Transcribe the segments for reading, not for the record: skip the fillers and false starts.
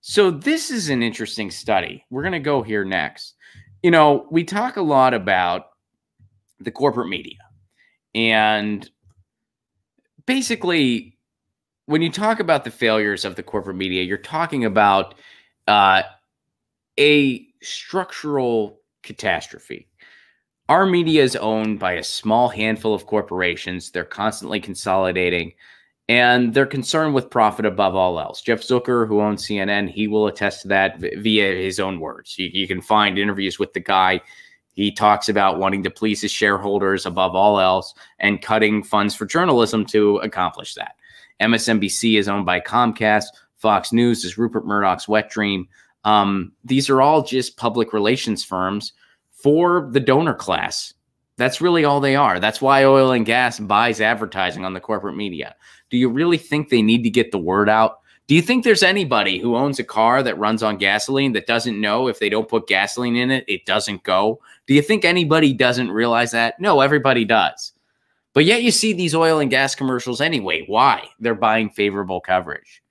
So this is an interesting study. We're going to go here next. You know, we talk a lot about the corporate media. And basically, when you talk about the failures of the corporate media, you're talking about a structural catastrophe. Our media is owned by a small handful of corporations. They're constantly consolidating, and they're concerned with profit above all else. Jeff Zucker, who owns CNN, he will attest to that via his own words. You can find interviews with the guy. He talks about wanting to please his shareholders above all else and cutting funds for journalism to accomplish that. MSNBC is owned by Comcast. Fox News is Rupert Murdoch's wet dream. These are all just public relations firms for the donor class. That's really all they are. That's why oil and gas buys advertising on the corporate media. Do you really think they need to get the word out? Do you think there's anybody who owns a car that runs on gasoline that doesn't know if they don't put gasoline in it, it doesn't go? Do you think anybody doesn't realize that? No, everybody does. But yet you see these oil and gas commercials anyway. Why? They're buying favorable coverage.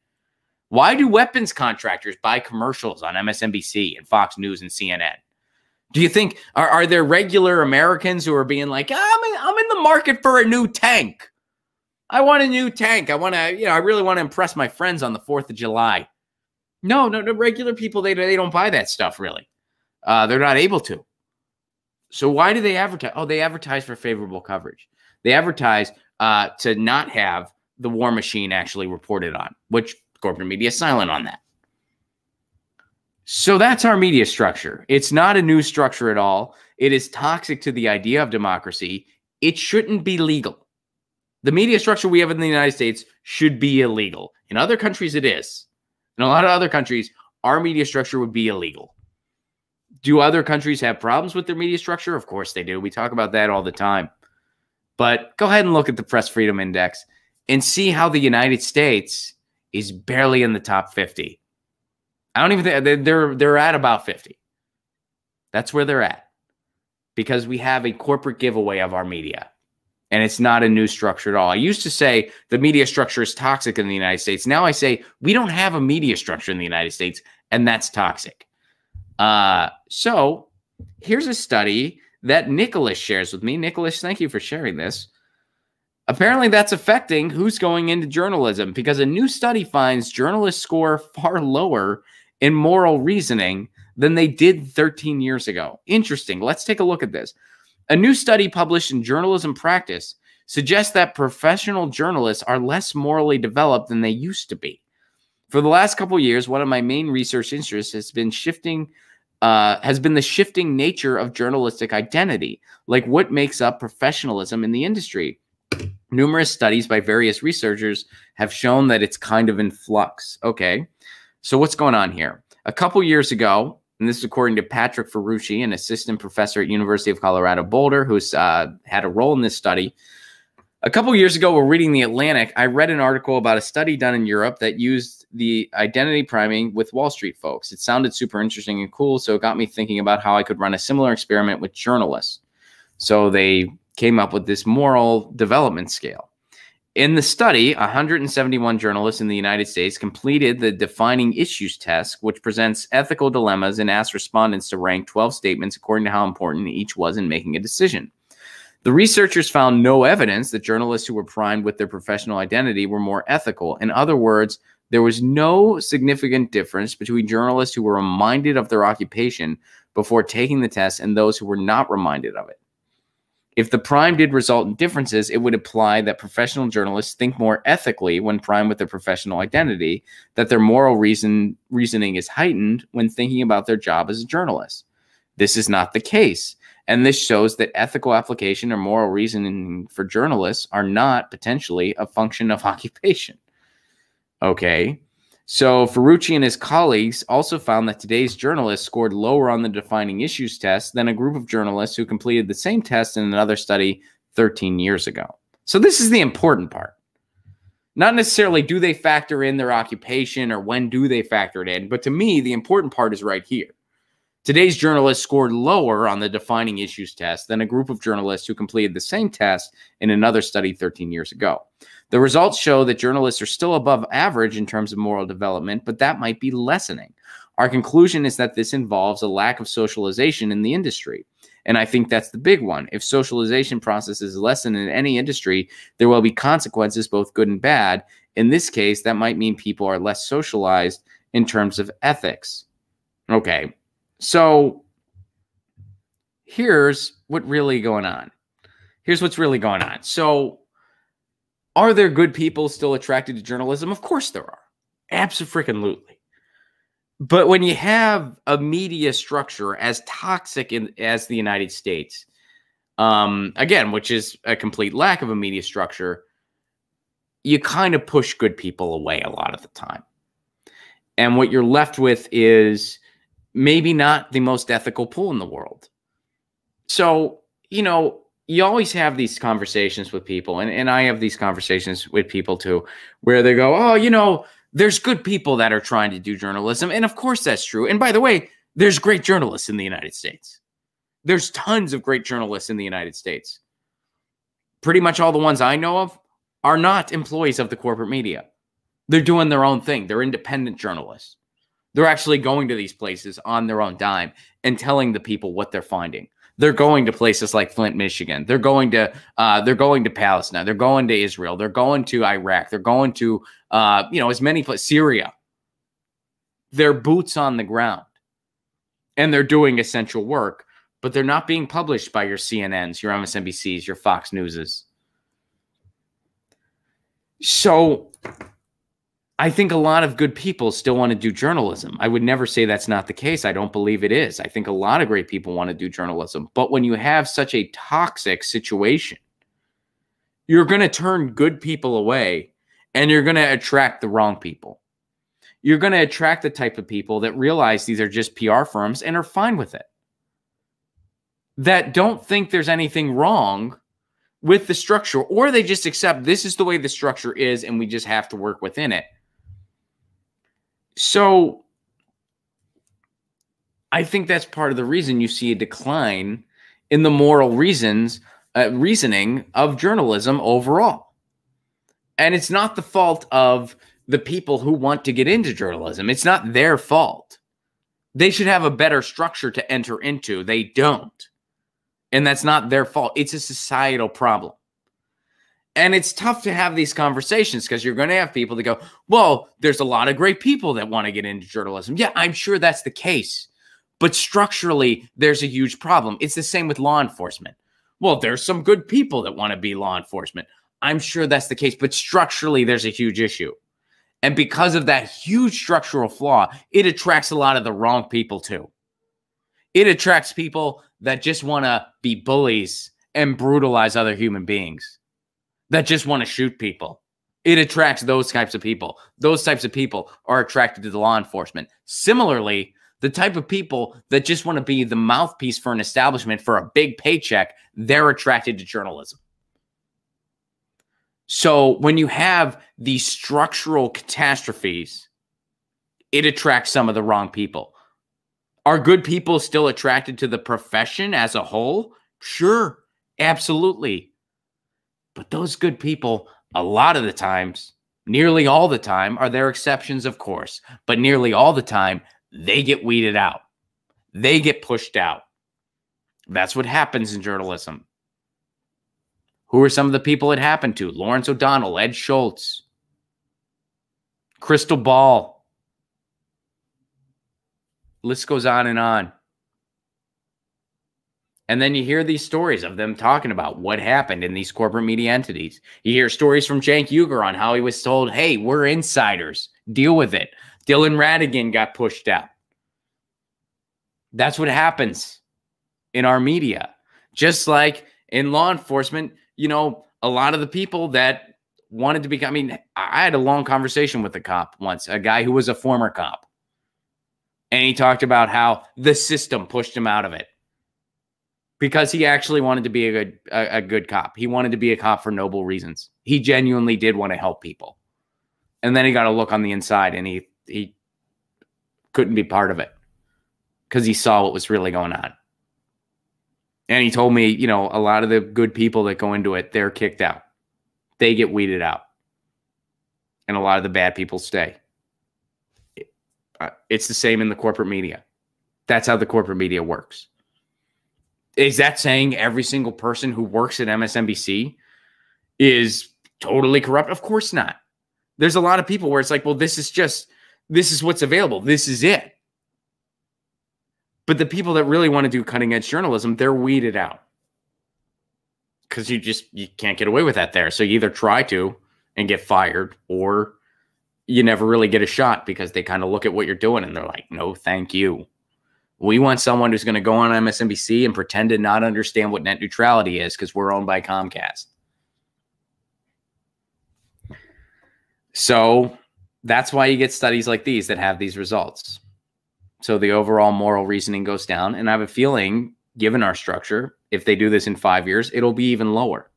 Why do weapons contractors buy commercials on MSNBC and Fox News and CNN? Do you think, are there regular Americans who are being like, I'm in the market for a new tank. I want a new tank. I want to, I really want to impress my friends on the 4th of July. No, regular people, they don't buy that stuff really. They're not able to. So why do they advertise? Oh, they advertise for favorable coverage. They advertise to not have the war machine actually reported on, which corporate media is silent on that. So that's our media structure. It's not a new structure at all. It is toxic to the idea of democracy. It shouldn't be legal. The media structure we have in the United States should be illegal. In other countries, it is. In a lot of other countries, our media structure would be illegal. Do other countries have problems with their media structure? Of course they do. We talk about that all the time. But go ahead and look at the Press Freedom Index and see how the United States is barely in the top 50. I don't even think they're at about 50. That's where they're at because we have a corporate giveaway of our media, and it's not a new structure at all. I used to say the media structure is toxic in the United States. Now I say we don't have a media structure in the United States, and that's toxic. So here's a study that Nicholas shares with me. Nicholas, thank you for sharing this. Apparently that's affecting who's going into journalism because a new study finds journalists score far lower in moral reasoning than they did 13 years ago. Interesting. Let's take a look at this. A new study published in Journalism Practice suggests that professional journalists are less morally developed than they used to be. For the last couple of years, one of my main research interests has been the shifting nature of journalistic identity, like what makes up professionalism in the industry. Numerous studies by various researchers have shown that it's kind of in flux. Okay, so what's going on here? A couple years ago, and this is according to Patrick Ferrucci, an assistant professor at University of Colorado Boulder, who's had a role in this study. A couple years ago, while reading The Atlantic, I read an article about a study done in Europe that used the identity priming with Wall Street folks. It sounded super interesting and cool, so it got me thinking about how I could run a similar experiment with journalists. So they came up with this moral development scale. In the study, 171 journalists in the United States completed the Defining Issues test, which presents ethical dilemmas and asks respondents to rank 12 statements according to how important each was in making a decision. The researchers found no evidence that journalists who were primed with their professional identity were more ethical. In other words, there was no significant difference between journalists who were reminded of their occupation before taking the test and those who were not reminded of it. If the prime did result in differences, it would imply that professional journalists think more ethically when primed with their professional identity, that their moral reasoning is heightened when thinking about their job as a journalist. This is not the case, and this shows that ethical application or moral reasoning for journalists are not potentially a function of occupation. Okay, so Ferrucci and his colleagues also found that today's journalists scored lower on the Defining Issues test than a group of journalists who completed the same test in another study 13 years ago. So this is the important part. Not necessarily do they factor in their occupation or when do they factor it in, but to me, the important part is right here. Today's journalists scored lower on the defining issues test than a group of journalists who completed the same test in another study 13 years ago. The results show that journalists are still above average in terms of moral development, but that might be lessening. Our conclusion is that this involves a lack of socialization in the industry. And I think that's the big one. If socialization process is lessened in any industry, there will be consequences, both good and bad. In this case, that might mean people are less socialized in terms of ethics. Okay, so here's what's really going on. So are there good people still attracted to journalism? Of course there are. Abso-freaking-lutely. But when you have a media structure as toxic as the United States, again, which is a complete lack of a media structure, you kind of push good people away a lot of the time. And what you're left with is maybe not the most ethical pool in the world. So, you always have these conversations with people, and I have these conversations with people too, where they go, oh, there's good people that are trying to do journalism. And of course that's true. And by the way, there's great journalists in the United States. There's tons of great journalists in the United States. Pretty much all the ones I know of are not employees of the corporate media. They're doing their own thing. They're independent journalists. They're actually going to these places on their own dime and telling the people what they're finding. They're going to places like Flint, Michigan. They're going to Palestine. They're going to Israel. They're going to Iraq. They're going to as many places, Syria. They're boots on the ground, and they're doing essential work, but they're not being published by your CNNs, your MSNBCs, your Fox Newses. So I think a lot of good people still want to do journalism. I would never say that's not the case. I don't believe it is. I think a lot of great people want to do journalism. But when you have such a toxic situation, you're going to turn good people away, and you're going to attract the wrong people. You're going to attract the type of people that realize these are just PR firms and are fine with it, that don't think there's anything wrong with the structure, or they just accept this is the way the structure is and we just have to work within it. So I think that's part of the reason you see a decline in the moral reasoning of journalism overall. And it's not the fault of the people who want to get into journalism. It's not their fault. They should have a better structure to enter into. They don't. And that's not their fault. It's a societal problem. And it's tough to have these conversations because you're going to have people that go, well, there's a lot of great people that want to get into journalism. Yeah, I'm sure that's the case. But structurally, there's a huge problem. It's the same with law enforcement. Well, there's some good people that want to be law enforcement. I'm sure that's the case. But structurally, there's a huge issue. And because of that huge structural flaw, it attracts a lot of the wrong people too. It attracts people that just want to be bullies and brutalize other human beings, that just want to shoot people. It attracts those types of people. Those types of people are attracted to the law enforcement. Similarly, the type of people that just want to be the mouthpiece for an establishment for a big paycheck, they're attracted to journalism. So when you have these structural catastrophes, it attracts some of the wrong people. Are good people still attracted to the profession as a whole? Sure, absolutely. But those good people, a lot of the times, nearly all the time, are there exceptions, of course, but nearly all the time, they get weeded out. They get pushed out. That's what happens in journalism. Who are some of the people it happened to? Lawrence O'Donnell, Ed Schultz, Crystal Ball. List goes on and on. And then you hear these stories of them talking about what happened in these corporate media entities. You hear stories from Cenk Uygur on how he was told, hey, we're insiders. Deal with it. Dylan Ratigan got pushed out. That's what happens in our media. Just like in law enforcement, a lot of the people that wanted to become, I had a long conversation with a cop once, a guy who was a former cop. And he talked about how the system pushed him out of it because he actually wanted to be a good cop. He wanted to be a cop for noble reasons. He genuinely did want to help people. And then he got a look on the inside and he couldn't be part of it. because he saw what was really going on. And he told me, a lot of the good people that go into it, they're kicked out. They get weeded out. And a lot of the bad people stay. It's the same in the corporate media. That's how the corporate media works. Is that saying every single person who works at MSNBC is totally corrupt? Of course not. There's a lot of people where it's like, well, this is what's available. This is it. But the people that really want to do cutting edge journalism, they're weeded out. Because you can't get away with that there. So you either try to and get fired, or you never really get a shot because they kind of look at what you're doing and they're like, no, thank you. We want someone who's going to go on MSNBC and pretend to not understand what net neutrality is because we're owned by Comcast. So that's why you get studies like these that have these results. So the overall moral reasoning goes down. And I have a feeling, given our structure, if they do this in 5 years, it'll be even lower.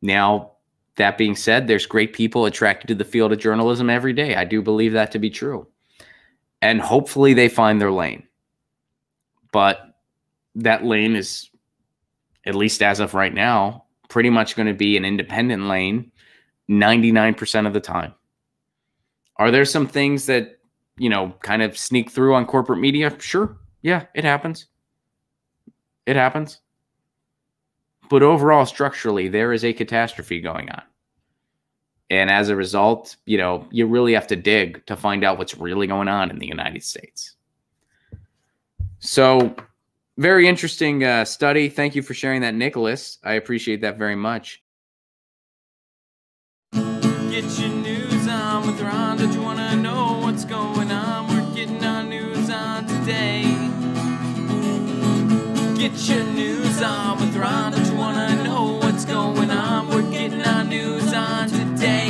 Now, that being said, there's great people attracted to the field of journalism every day. I do believe that to be true. And hopefully they find their lane. But that lane is, at least as of right now, pretty much going to be an independent lane 99% of the time. Are there some things that, kind of sneak through on corporate media? Sure. Yeah, it happens. It happens. But overall, structurally, there is a catastrophe going on. And as a result, you really have to dig to find out what's really going on in the United States. So, very interesting study. Thank you for sharing that, Nicholas. I appreciate that very much. Get your news on with Ron. Don't you want to know what's going on? We're getting our news on today. Get your news on with Ron. Don't you want to know what's going on? We're getting our news on today.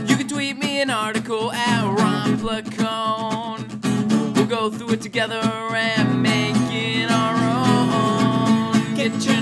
You can tweet me an article at Ron Placone. We'll go through it together and make it our own. Get your